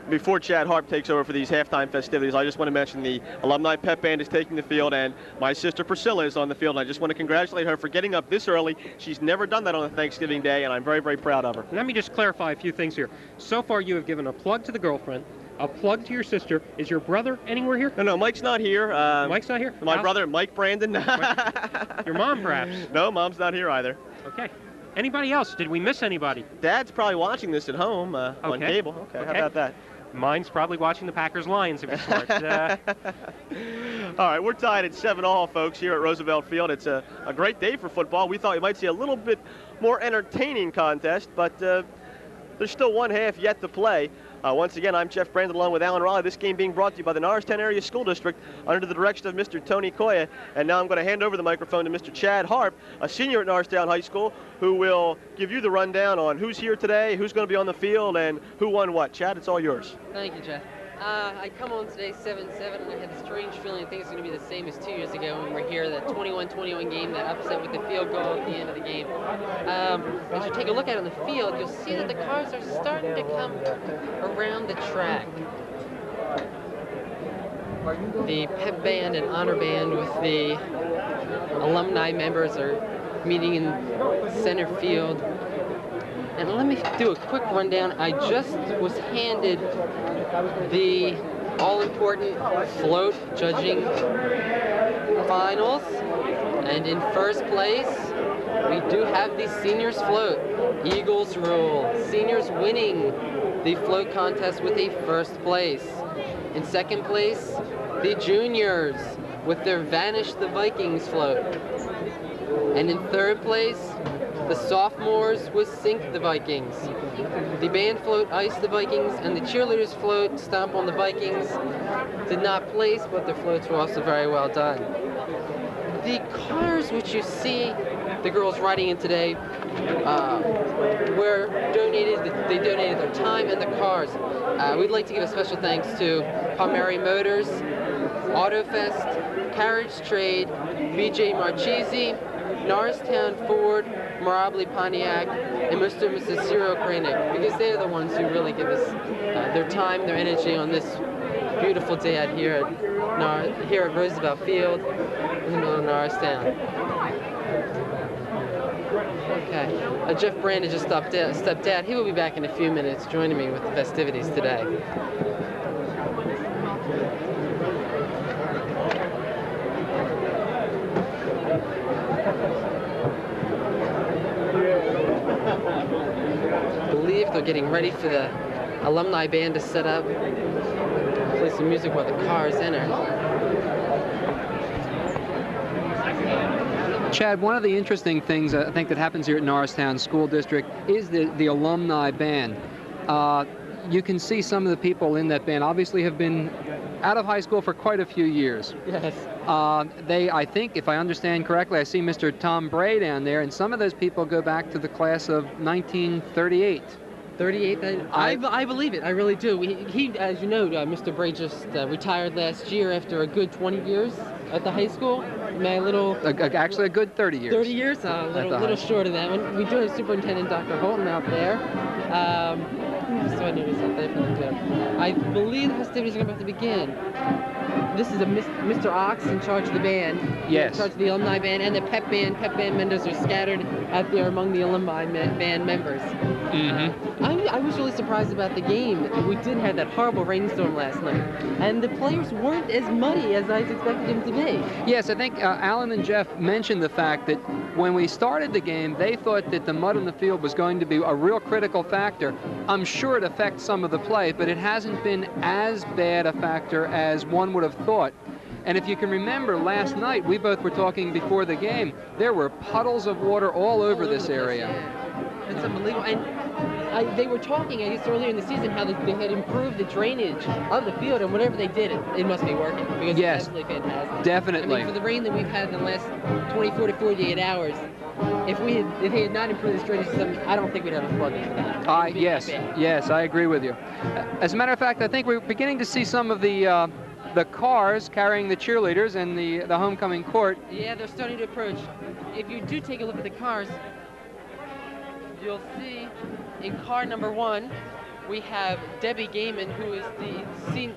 before Chad Harp takes over for these halftime festivities, I just want to mention the Alumni Pep Band is taking the field, and my sister Priscilla is on the field, and I just want to congratulate her for getting up this early. She's never done that on a Thanksgiving Day, and I'm very, very proud of her. Let me just clarify a few things here. So far, you have given a plug to the girlfriend, a plug to your sister. Is your brother anywhere here? No, Mike's not here. Mike's not here? My brother, Mike Brandon. Your mom, perhaps? No, Mom's not here either. Okay. Anybody else? Did we miss anybody? Dad's probably watching this at home on cable. Okay, how about that? Mine's probably watching the Packers-Lions if he's smart. All right, we're tied at 7-all, folks, here at Roosevelt Field. It's a great day for football. We thought we might see a little bit more entertaining contest, but there's still one half yet to play. Once again, I'm Jeff Brandon along with Alan Raleigh. This game being brought to you by the Norristown Area School District under the direction of Mr. Tony Koya. And now I'm going to hand over the microphone to Mr. Chad Harp, a senior at Norristown High School, who will give you the rundown on who's here today, who's going to be on the field, and who won what. Chad, it's all yours. Thank you, Jeff. I come on today 7-7, and I had a strange feeling I think it's going to be the same as 2 years ago when we were here, that 21-21 game that upset with the field goal at the end of the game. As you take a look at it on the field, you'll see that the cars are starting to come around the track. The pep band and honor band with the alumni members are meeting in center field. And let me do a quick rundown. I just was handed the all-important float judging finals. And in first place, we do have the seniors float. Eagles rule. Seniors winning the float contest with a first place. In second place, the juniors with their Vanish the Vikings float. And in third place, the sophomores with Sink the Vikings. The band float Ice the Vikings, and the cheerleaders float Stomp on the Vikings did not place, but their floats were also very well done. The cars which you see the girls riding in today were donated. They donated their time and their cars. We'd like to give a special thanks to Palmieri Motors, AutoFest, Carriage Trade, BJ Marchese, Norristown Ford, Marabli Pontiac, and Mr. and Mrs. Cyril Kranick, because they're the ones who really give us their time, their energy on this beautiful day out here at Roosevelt Field in the middle of Norristown. Okay, Jeff Brandon just stepped out. He will be back in a few minutes joining me with the festivities today. I believe they're getting ready for the alumni band to set up, play some music while the cars enter. Chad, one of the interesting things I think that happens here at Norristown School District is the alumni band. You can see some of the people in that band obviously have been out of high school for quite a few years. Yes. I think, if I understand correctly, I see Mr. Tom Bray down there, and some of those people go back to the class of 1938. 38? I believe it. I really do. He as you know, Mr. Bray just retired last year after a good 20 years at the high school. Actually, a good 30 years. 30 years? A little short of that one. We do have Superintendent Dr. Holton out there. So I noticed out there for the job. I believe the festivities are about to begin. This is Mr. Ox in charge of the band. Yes. In charge of the alumni band and the pep band. Pep band members are scattered out there among the alumni band members. Mm-hmm. I was really surprised about the game. We did have that horrible rainstorm last night, and the players weren't as muddy as I expected them to be. Yes, I think Alan and Jeff mentioned the fact that when we started the game, they thought that the mud on the field was going to be a real critical factor. I'm sure it affects some of the play, but it hasn't been as bad a factor as one would have thought. And if you can remember, last night, we both were talking before the game, there were puddles of water all over this area. Yeah. It's unbelievable. And they were talking, I guess, earlier in the season how they had improved the drainage of the field, and whatever they did, it must be working, because yes, it's absolutely fantastic. Definitely. I mean, for the rain that we've had in the last 24 to 48 hours, if they had not improved this drainage system, I don't think we'd have a flooding for that. Yes, I agree with you. As a matter of fact, I think we're beginning to see some of the cars carrying the cheerleaders and the homecoming court. Yeah, they're starting to approach. If you do take a look at the cars, you'll see in car number 1, we have Debbie Gaiman, who is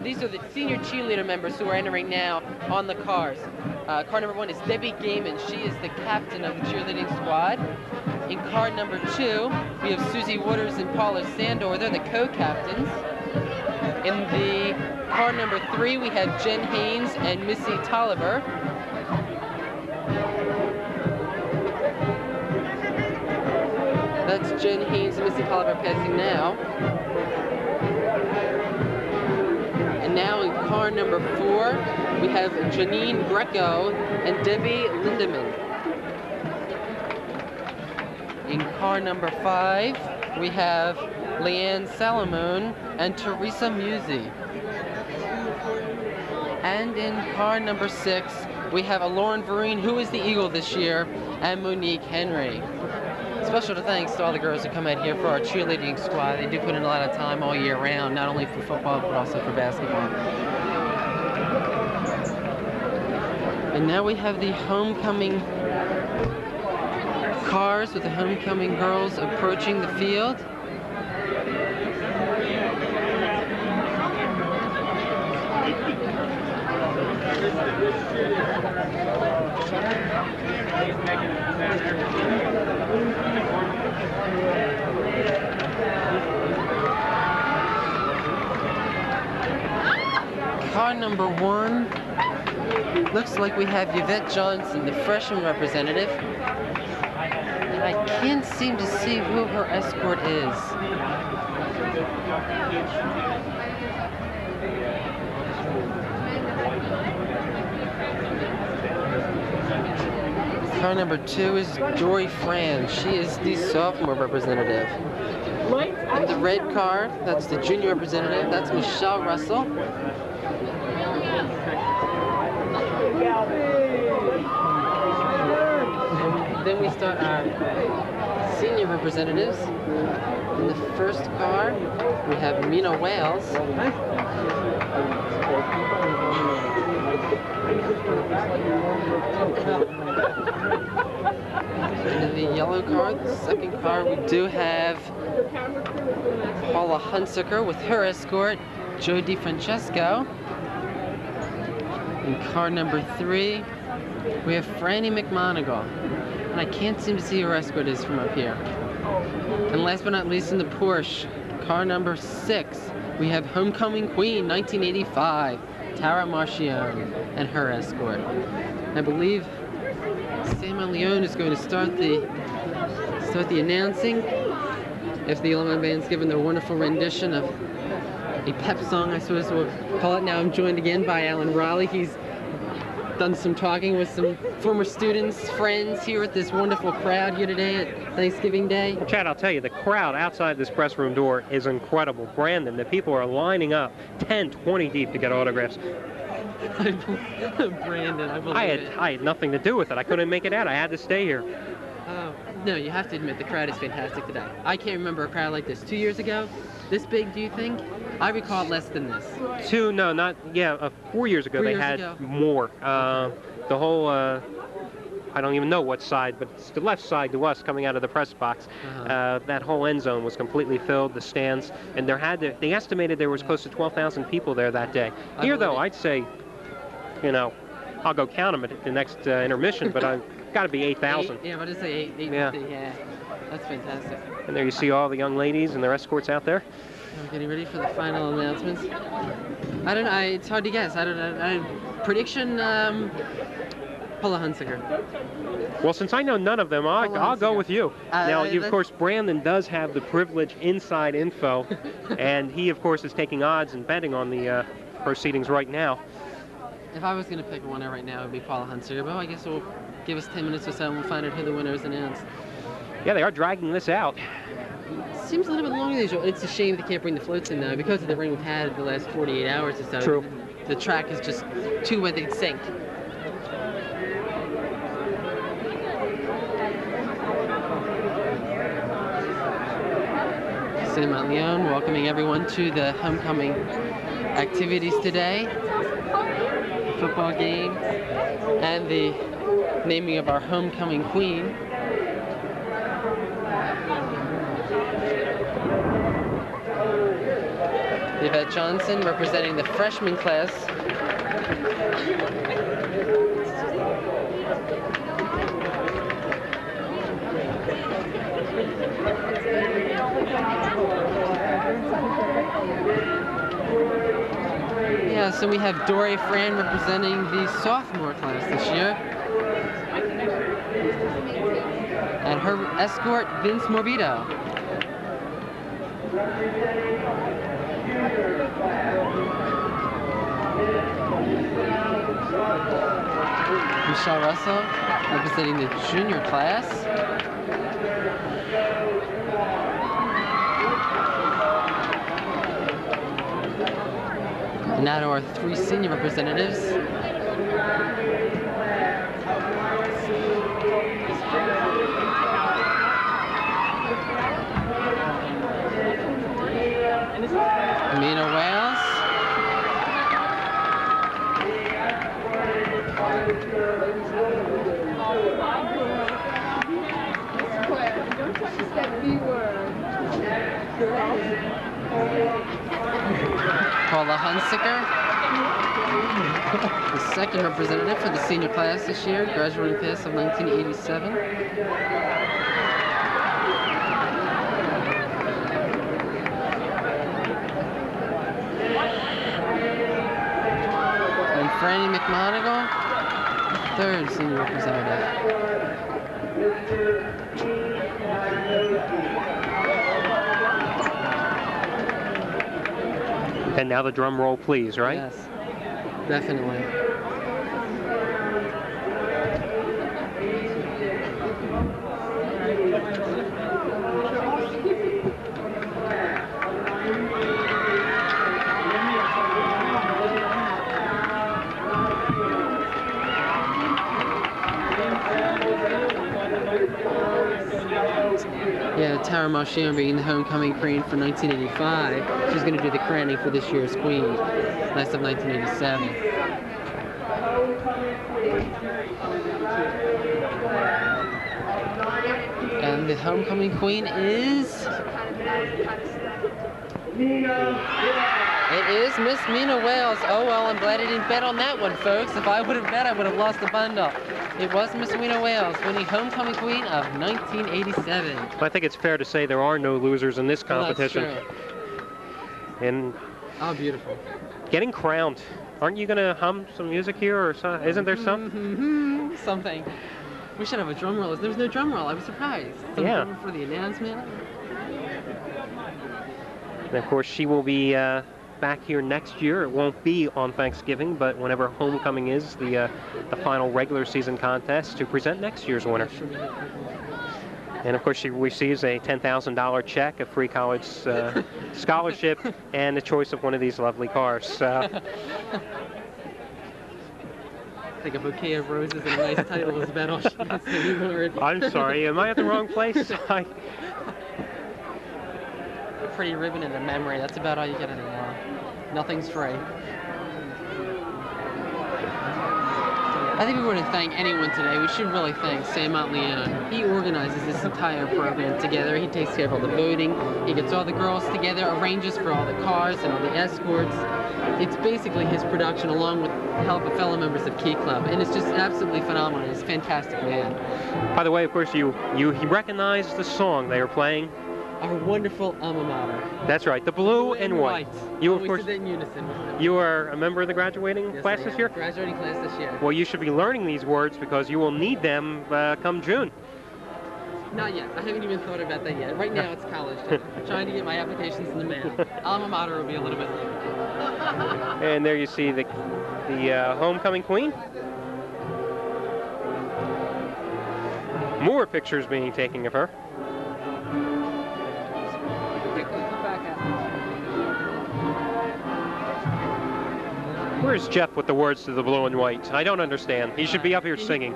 these are the senior cheerleader members who are entering now on the cars. Car number 1 is Debbie Gaiman. She is the captain of the cheerleading squad. In car number 2, we have Susie Waters and Paula Sandor. They're the co-captains. In the car number 3, we have Jen Haynes and Missy Tolliver. That's Jen Haynes and Missy Tolliver passing now. And now in car number 4, we have Janine Greco and Debbie Lindemann. In car number 5, we have Leanne Salamone and Teresa Musi. And in car number 6, we have Lauren Vereen, who is the Eagle this year, and Monique Henry. Special thanks to all the girls who come out here for our cheerleading squad. They do put in a lot of time all year round, not only for football, but also for basketball. And now we have the homecoming cars with the homecoming girls approaching the field. Car number 1, looks like we have Yvette Johnson, the freshman representative. And I can't seem to see who her escort is. Car number 2 is Jory Fran. She is the sophomore representative. And the red car, that's the junior representative. That's Michelle Russell. And then we start our senior representatives. In the first car, we have Mina Wales. In the yellow car, the second car, we do have Paula Hunsaker with her escort, Joe DiFrancesco. In car number 3, we have Franny McMonigal. And I can't seem to see who her escort is from up here. And last but not least, in the Porsche, car number 6, we have Homecoming Queen 1985, Tara Marchione, and her escort. I believe Sam Leone is going to start the announcing. If the alumni band's given their wonderful rendition of a pep song, I suppose we'll call it. Now I'm joined again by Alan Raleigh. He's done some talking with some former students, friends here at this wonderful crowd here today at Thanksgiving Day. Well, Chad, I'll tell you, the crowd outside this press room door is incredible. Brandon, the people are lining up 10, 20 deep to get autographs. Brandon, I believe it. I had nothing to do with it. I couldn't make it out. I had to stay here. No, you have to admit, the crowd is fantastic today. I can't remember a crowd like this 2 years ago. This big, do you think? I recall less than this. 4 years ago they had more. The whole, I don't even know what side, but it's the left side to us coming out of the press box. That whole end zone was completely filled, the stands, and they estimated there was close to 12,000 people there that day. Here, though, I'd say, I'll go count them at the next intermission, but I've got to be 8,000. Yeah, I was going to say 850, yeah. That's fantastic. And there you see all the young ladies and their escorts out there. I'm getting ready for the final announcements. I don't know, it's hard to guess. I don't know. Prediction, Paula Hunsaker. Well, since I know none of them, I'll go with you. Now, of course, Brandon does have the privileged inside info, and he, of course, is taking odds and betting on the proceedings right now. If I was going to pick one right now, it would be Paula Hunsaker, but I guess we'll give us 10 minutes or so and we'll find out who the winner is announced. Yeah, they are dragging this out. Seems a little bit longer than usual. It's a shame they can't bring the floats in now because of the rain we've had the last 48 hours or so. True. The track is just too wet they'd sink. Cinema Leone welcoming everyone to the homecoming activities today. The football game and the naming of our homecoming queen. Johnson representing the freshman class. Yeah, so we have Dory Fran representing the sophomore class this year. And her escort, Vince Morbido. Michelle Russell representing the junior class. And now to our 3 senior representatives. Amina Wales. Paula Hunsicker, the second representative for the senior class this year, graduating class of 1987. And Franny McMonigal, third senior representative. And now the drum roll, please, right? Yes, definitely. Yeah, Tara Marchand being the homecoming queen for 1985. She's going to do the crowning for this year's queen, class of 1987. And the homecoming queen is... It is Miss Mina Wales. Oh well, I'm glad I didn't bet on that one, folks. If I would have bet, I would have lost the bundle. It was Miss Mina Wales, winning homecoming queen of 1987. Well, I think it's fair to say there are no losers in this competition. Well, that's true. And oh, beautiful. getting crowned. Aren't you gonna hum some music here, or isn't there some? Something. We should have a drum roll. There was no drum roll. I was surprised. Yeah. Drum roll for the announcement. And of course, she will be back here next year. It won't be on Thanksgiving, but whenever homecoming is, the final regular season contest to present next year's winner. And of course, she receives a $10,000 check, a free college scholarship, and the choice of one of these lovely cars. Like a bouquet of roses and a nice title is about all she has to do. I'm sorry, am I at the wrong place? A pretty ribbon and a memory, that's about all you get anymore. Nothing's free. I think we want to thank anyone today. We should really thank Sam Montleone. He organizes this entire program together. He takes care of all the voting. He gets all the girls together, arranges for all the cars and all the escorts. It's basically his production along with the help of fellow members of Key Club. And it's just absolutely phenomenal. He's a fantastic man. By the way, of course, you recognize the song they are playing. Our wonderful alma mater. That's right, the blue and white. You, of course, we did that in unison. you are a member of the graduating class this year? Graduating class this year. Well, you should be learning these words because you will need them come June. Not yet. I haven't even thought about that yet. Right now it's college time. I'm trying to get my applications in the mail. Alma mater will be a little bit later. And there you see the homecoming queen. More pictures being taken of her. Where's Jeff with the words to the blue and white? I don't understand. He should be up here singing.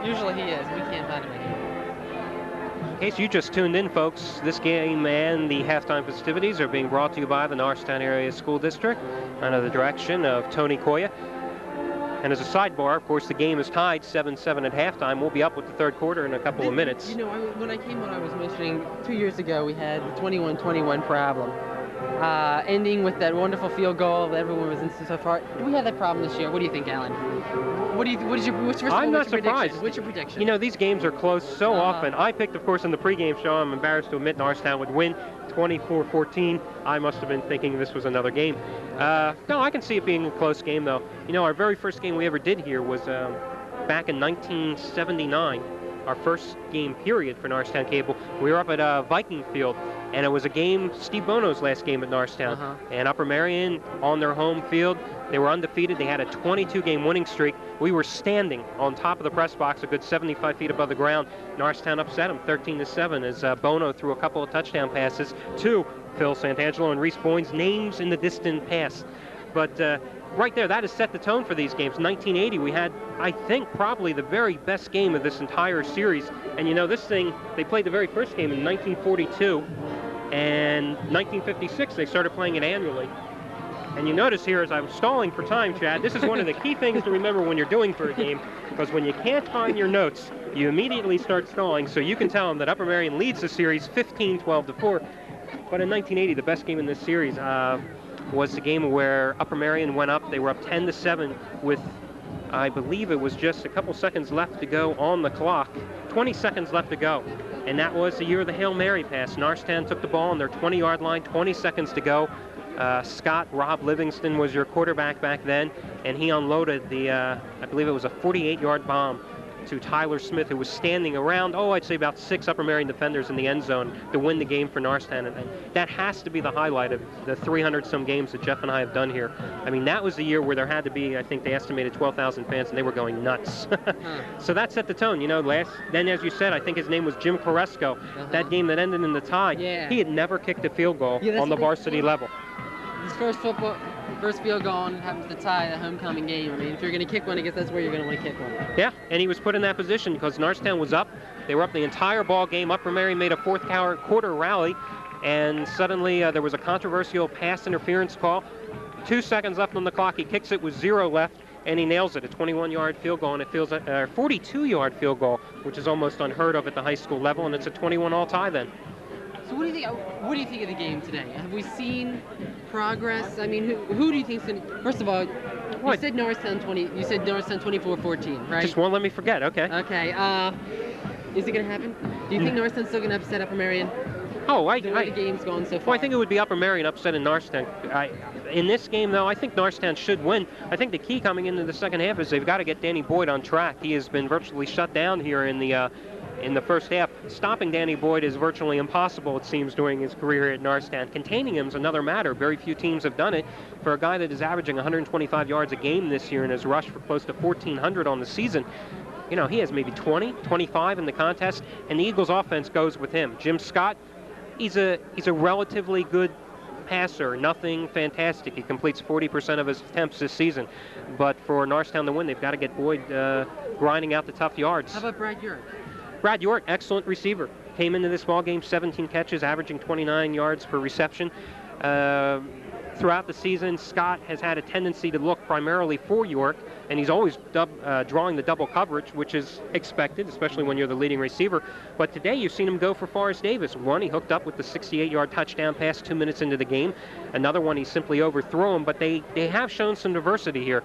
Usually he is. We can't find him anymore. In case you just tuned in, folks, this game and the halftime festivities are being brought to you by the Norristown Area School District under the direction of Tony Koya. And as a sidebar, of course, the game is tied 7-7 at halftime. We'll be up with the third quarter in a couple of minutes. You know, when I came on, I was mentioning 2 years ago we had the 21-21 problem. ending with that wonderful field goal that everyone was into so far. Do we have that problem this year? What do you think, Alan? What's your I'm not surprised. What's your prediction? You know, these games are close so often. I picked, of course, in the pregame show, I'm embarrassed to admit, Norristown would win 24-14. I must have been thinking this was another game. No, I can see it being a close game, though. You know, our very first game we ever did here was back in 1979. Our first game period for Norristown Cable. We were up at Viking Field, and it was a game, Steve Bono's last game at Norristown. And Upper Merion on their home field. They were undefeated. They had a 22-game winning streak. We were standing on top of the press box, a good 75 feet above the ground. Norristown upset them 13-7 as Bono threw a couple of touchdown passes to Phil Santangelo and Reese Boynes, names in the distant past. But right there, that has set the tone for these games. 1980, we had, I think, probably the very best game of this entire series. And you know, this thing, they played the very first game in 1942, and 1956, they started playing it annually. And you notice here, as I'm stalling for time, Chad, this is one of the key things to remember when you're doing for a game, because when you can't find your notes, you immediately start stalling, so you can tell them that Upper Merion leads the series 15-12-4. But in 1980, the best game in this series was the game where Upper Merion went up. They were up 10-7 with, I believe it was just a couple seconds left to go on the clock. 20 seconds left to go. And that was the year of the Hail Mary pass. Norristown took the ball on their 20-yard line, 20 seconds to go. Rob Livingston was your quarterback back then, and he unloaded the, I believe it was a 48-yard bomb to Tyler Smith, who was standing around, I'd say about 6 Upper Merion defenders in the end zone to win the game for Norristown. And that has to be the highlight of the 300-some games that Jeff and I have done here. I mean, that was the year where there had to be, I think they estimated 12,000 fans, and they were going nuts. So that set the tone. You know, then as you said, I think his name was Jim Koresko. That game that ended in the tie, he had never kicked a field goal on the varsity level. His first field goal and happens to tie the homecoming game. I mean, if you're going to kick one, I guess that's where you're going to want to kick one. Yeah, and he was put in that position because Norristown was up. They were up the entire ball game. Upper Merion made a fourth quarter rally, and suddenly there was a controversial pass interference call. 2 seconds left on the clock. He kicks it with 0 left, and he nails it, a 21-yard field goal, and it feels a 42-yard field goal, which is almost unheard of at the high school level, and it's a 21-all tie then. So what do you think of the game today? Have we seen progress? I mean, who do you think's going to... First of all, you said Norristown 24-14, right? Just won't let me forget, okay. Okay, is it going to happen? Do you think Norristown's still going to upset Upper Merion? The way the game's gone so far. Well, I think it would be Upper Merion upsetting Norristown. In this game, though, I think Norristown should win. I think the key coming into the second half is they've got to get Danny Boyd on track. He has been virtually shut down here in the first half. Stopping Danny Boyd is virtually impossible, it seems, during his career at Norristown. Containing him is another matter. Very few teams have done it. For a guy that is averaging 125 yards a game this year and has rushed for close to 1,400 on the season, you know, he has maybe 20, 25 in the contest, and the Eagles' offense goes with him. Jim Scott, he's a relatively good passer, nothing fantastic. He completes 40% of his attempts this season. But for Norristown to win, they've got to get Boyd grinding out the tough yards. How about Brad York? Brad York, excellent receiver. Came into this ball game, 17 catches, averaging 29 yards per reception. Throughout the season, Scott has had a tendency to look primarily for York, and he's always drawing the double coverage, which is expected, especially when you're the leading receiver. But today, you've seen him go for Forrest Davis. One, he hooked up with the 68-yard touchdown pass 2 minutes into the game. Another one, he simply overthrew him. But they have shown some diversity here.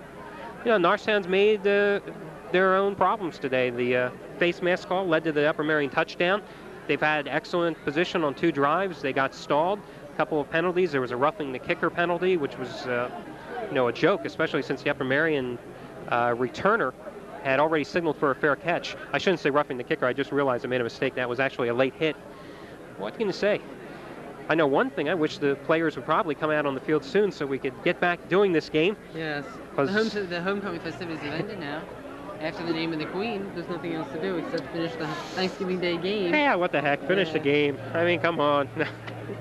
You know, Norristown's made their own problems today. The face mask call led to the Upper Merion touchdown. They've had excellent position on 2 drives. They got stalled. A couple of penalties. There was a roughing the kicker penalty, which was a joke, especially since the Upper Merion returner had already signaled for a fair catch. I shouldn't say roughing the kicker. I just realized I made a mistake. That was actually a late hit. What can you say? I know one thing. I wish the players would probably come out on the field soon so we could get back doing this game. Yes. The homecoming festivities have ended now. After the name of the Queen, there's nothing else to do except finish the Thanksgiving Day game. Yeah, what the heck? Finish the game. I mean, come on.